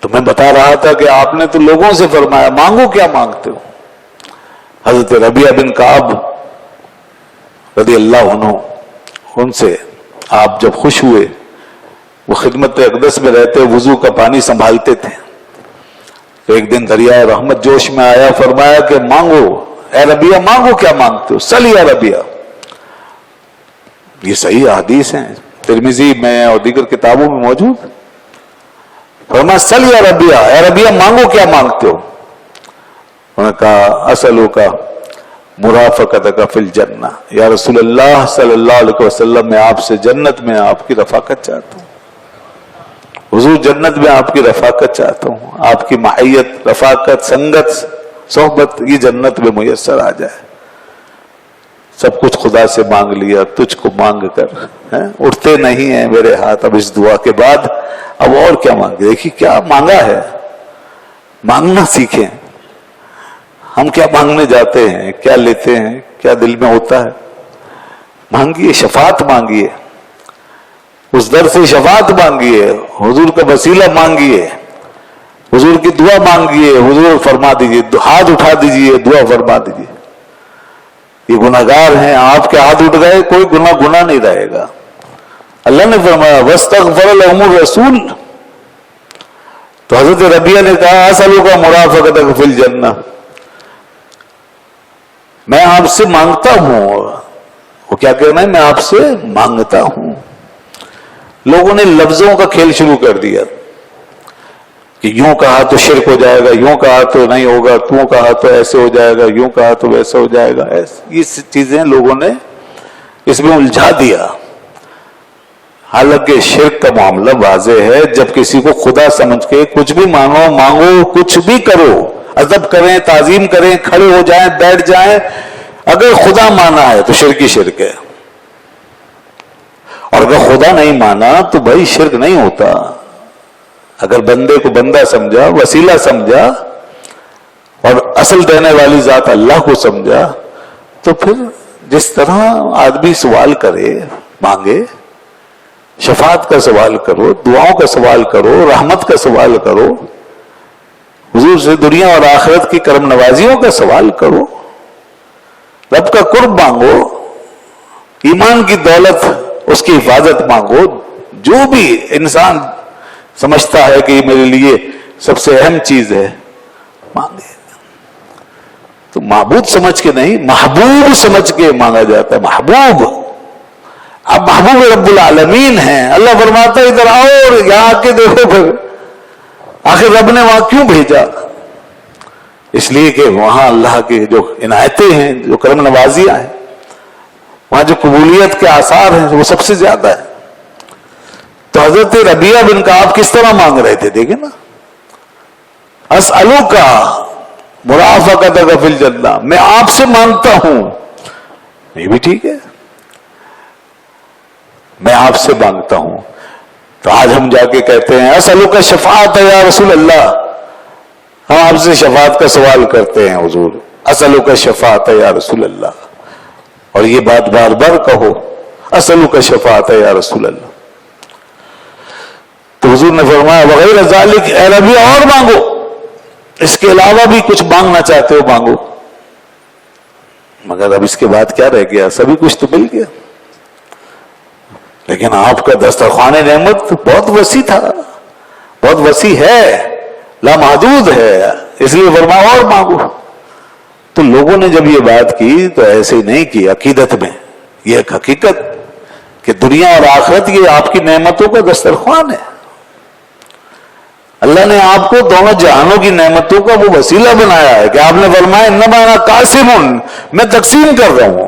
تو میں بتا رہا تھا کہ آپ نے تو لوگوں سے فرمایا مانگو کیا مانگتے ہو. حضرت ربیعہ بن کعب رضی اللہ عنہ، ان سے آپ جب خوش ہوئے، وہ خدمت اقدس میں رہتے، وضو کا پانی سنبھالتے تھے. تو ایک دن دریائے رحمت جوش میں آیا، فرمایا کہ مانگو اے ربیعہ، مانگو کیا مانگتے ہو، سل یا ربیعہ. یہ صحیح حدیث ہیں، ترمذی میں اور دیگر کتابوں میں موجود. فرمایا سل یا ربیعہ، اے ربیعہ مانگو کیا مانگتے ہو. انہوں نے کہا اسألک مرافقتک فی الجنہ، یا رسول اللہ صلی اللہ علیہ وسلم میں آپ سے جنت میں آپ کی رفاقت چاہتا ہوں. حضور جنت میں آپ کی رفاقت چاہتا ہوں، آپ کی معیت، رفاقت، سنگت، صحبت یہ جنت میں میسر آ جائے. سب کچھ خدا سے مانگ لیا، تجھ کو مانگ کر اٹھتے نہیں ہیں میرے ہاتھ. اب اس دعا کے بعد اب اور کیا مانگے؟ دیکھیے کیا مانگا ہے، مانگنا سیکھیں. ہم کیا مانگنے جاتے ہیں، کیا لیتے ہیں، کیا دل میں ہوتا ہے. مانگیے، شفاعت مانگیے، اس در سے شفاعت مانگیے، حضور کا وسیلہ مانگیے، حضور کی دعا مانگیے. حضور فرما دیجئے، ہاتھ اٹھا دیجئے، دعا فرما دیجئے. یہ گناہگار ہیں، آپ کے ہاتھ اٹھ گئے، کوئی گناہ نہیں رہے گا. اللہ نے فرمایا وَاسْتَغْفَرَ لَهُمُ الرَّسُولُ. تو حضرت ربیعہ نے کہا اسألک مرافقتک فی الجنہ، میں آپ سے مانگتا ہوں. وہ کیا کہنا ہے؟ میں آپ سے مانگتا ہوں. لوگوں نے لفظوں کا کھیل شروع کر دیا کہ یوں کہا تو شرک ہو جائے گا، یوں کہا تو نہیں ہوگا، توں کہا تو ایسے ہو جائے گا، یوں کہا تو ویسے ہو جائے گا. یہ چیزیں لوگوں نے اس میں الجھا دیا. حالانکہ شرک کا معاملہ واضح ہے. جب کسی کو خدا سمجھ کے کچھ بھی مانگو، کچھ بھی کرو، ادب کریں، تعظیم کریں، کھڑے ہو جائیں، بیٹھ جائیں، اگر خدا مانا ہے تو شرک ہی شرک ہے. اور اگر خدا نہیں مانا تو بھائی شرک نہیں ہوتا. اگر بندے کو بندہ سمجھا، وسیلہ سمجھا اور اصل دینے والی ذات اللہ کو سمجھا، تو پھر جس طرح آدمی سوال کرے، مانگے، شفاعت کا سوال کرو، دعاؤں کا سوال کرو، رحمت کا سوال کرو، حضور سے دنیا اور آخرت کی کرم نوازیوں کا سوال کرو، رب کا قرب مانگو، ایمان کی دولت، اس کی حفاظت مانگو. جو بھی انسان سمجھتا ہے کہ یہ میرے لیے سب سے اہم چیز ہے، مانگے. تو معبود سمجھ کے نہیں، محبوب سمجھ کے مانگا جاتا ہے. محبوب، اب محبوب رب العالمین ہیں. اللہ فرماتا ہے ادھر آؤ اور یہاں آ کے دیکھو پھر آخر رب نے وہاں کیوں بھیجا. اس لیے کہ وہاں اللہ کی جو عنایتیں ہیں، جو کرم نوازیاں ہیں، وہاں جو قبولیت کے آثار ہیں وہ سب سے زیادہ ہے. تو حضرت ربیعہ بن کعب کس طرح مانگ رہے تھے دیکھیں نا. اسألک مرافقتک فی الجنہ، میں آپ سے مانگتا ہوں. یہ بھی ٹھیک ہے، میں آپ سے مانگتا ہوں. تو آج ہم جا کے کہتے ہیں اسألک شفاعت یا رسول اللہ. ہم آپ سے شفاعت کا سوال کرتے ہیں حضور، اسألک شفاعت یا رسول اللہ. اور یہ بات بار بار کہو، اسألک شفاعت یا رسول اللہ. تو حضور نے فرمایا وغیر ذالک، اے ربیعہ اور مانگو، اس کے علاوہ بھی کچھ مانگنا چاہتے ہو مانگو. مگر اب اس کے بعد کیا رہ گیا؟ سبھی کچھ تو مل گیا. لیکن آپ کا دسترخوان نعمت بہت وسیع تھا، بہت وسیع ہے، لامحدود ہے. اس لیے فرمایا اور مانگو. تو لوگوں نے جب یہ بات کی تو ایسے ہی نہیں کی، عقیدت میں یہ ایک حقیقت کہ دنیا اور آخرت یہ آپ کی نعمتوں کا دسترخوان ہے. اللہ نے آپ کو دونوں جہانوں کی نعمتوں کا وہ وسیلہ بنایا ہے کہ آپ نے فرمایا انما انا قاسم، میں تقسیم کر رہا ہوں.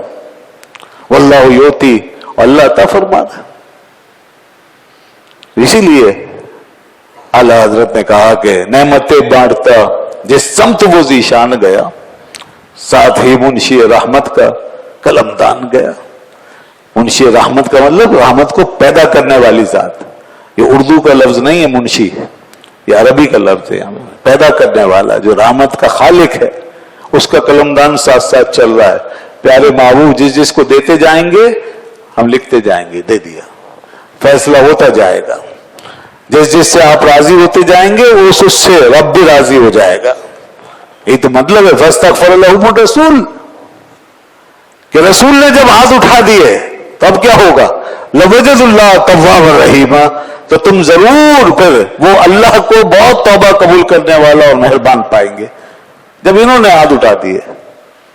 واللہ یؤتی، اللہ عطا فرماتا. اسی لیے اعلیٰ حضرت نے کہا کہ نعمتیں بانٹتا جس سمت وہ ذیشان گیا، ساتھ ہی منشی رحمت کا قلمدان گیا. منشی رحمت کا مطلب رحمت کو پیدا کرنے والی ذات. یہ اردو کا لفظ نہیں ہے منشی، یہ عربی کا لفظ ہے. پیدا کرنے والا جو رحمت کا خالق ہے، اس کا قلمدان ساتھ ساتھ چل رہا ہے. پیارے محبوب جس جس کو دیتے جائیں گے ہم لکھتے جائیں گے، دے دیا، فیصلہ ہوتا جائے گا. جس جس سے آپ راضی ہوتے جائیں گے اس سے رب بھی راضی ہو جائے گا. یہی تو مطلب ہے فاستغفر لهم الرسول کہ رسول نے جب ہاتھ اٹھا دیے تو اب کیا ہوگا؟ لوجد اللہ توابا رحیما، تو تم ضرور پھر وہ اللہ کو بہت توبہ قبول کرنے والا اور مہربان پائیں گے جب انہوں نے ہاتھ اٹھا دیے.